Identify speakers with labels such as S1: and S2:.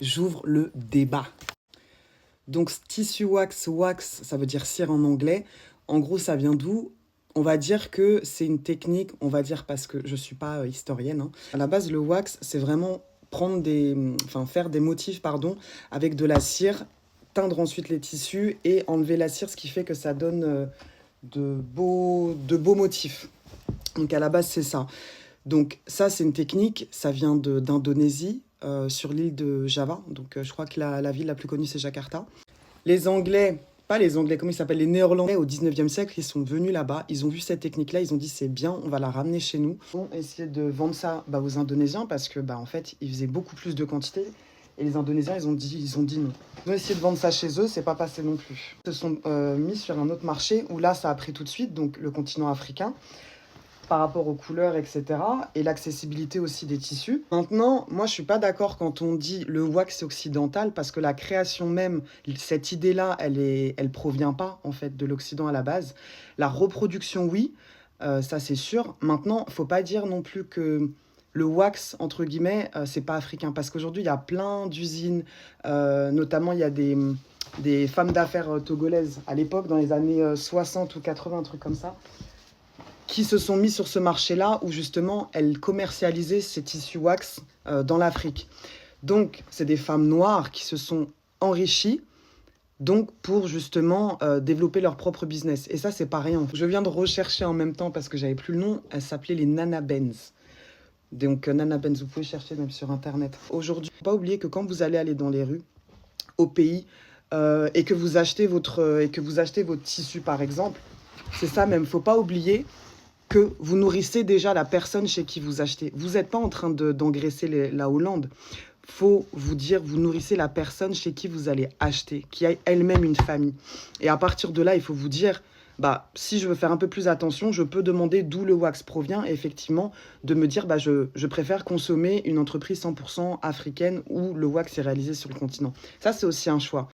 S1: J'ouvre le débat. Donc, tissu wax, wax, ça veut dire cire en anglais. En gros, ça vient d'où? On va dire que c'est une technique, on va dire parce que je ne suis pas historienne. Hein. À la base, le wax, c'est vraiment faire des motifs, pardon, avec de la cire, teindre ensuite les tissus et enlever la cire, ce qui fait que ça donne de beaux motifs. Donc, à la base, c'est ça. Donc, ça, c'est une technique, ça vient d'Indonésie, sur l'île de Java. Donc, je crois que la ville la plus connue, c'est Jakarta. Les Anglais, pas les Anglais, comment ils s'appellent? Les Néerlandais au 19e siècle, ils sont venus là-bas, ils ont vu cette technique-là, ils ont dit c'est bien, on va la ramener chez nous. Ils ont essayé de vendre ça aux Indonésiens parce que en fait, ils faisaient beaucoup plus de quantité. Et les Indonésiens, ils ont dit non. Ils ont essayé de vendre ça chez eux, c'est pas passé non plus. Ils se sont mis sur un autre marché où là, ça a pris tout de suite, donc le continent africain, par rapport aux couleurs, etc. Et l'accessibilité aussi des tissus. Maintenant, moi, je suis pas d'accord quand on dit le wax occidental, parce que la création même, cette idée-là, elle provient pas, en fait, de l'Occident à la base. La reproduction, oui, ça c'est sûr. Maintenant, faut pas dire non plus que le wax, entre guillemets, c'est pas africain, parce qu'aujourd'hui, il y a plein d'usines, notamment, il y a des femmes d'affaires togolaises, à l'époque, dans les années 60 ou 80, un truc comme ça, qui se sont mis sur ce marché-là où justement elles commercialisaient ces tissus wax dans l'Afrique. Donc, c'est des femmes noires qui se sont enrichies donc pour justement développer leur propre business. Et ça, c'est pas rien. Je viens de rechercher en même temps parce que j'avais plus le nom. Elles s'appelaient les Nana Benz. Donc, Nana Benz, vous pouvez chercher même sur Internet. Aujourd'hui, faut pas oublier que quand vous allez dans les rues, au pays, et que vous achetez votre tissu, par exemple, c'est ça même. Faut pas oublier que vous nourrissez déjà la personne chez qui vous achetez. Vous n'êtes pas en train d'engraisser la Hollande. Faut vous dire, vous nourrissez la personne chez qui vous allez acheter, qui a elle-même une famille. Et à partir de là, il faut vous dire, si je veux faire un peu plus attention, je peux demander d'où le wax provient et effectivement de me dire, je préfère consommer une entreprise 100% africaine où le wax est réalisé sur le continent. Ça, c'est aussi un choix.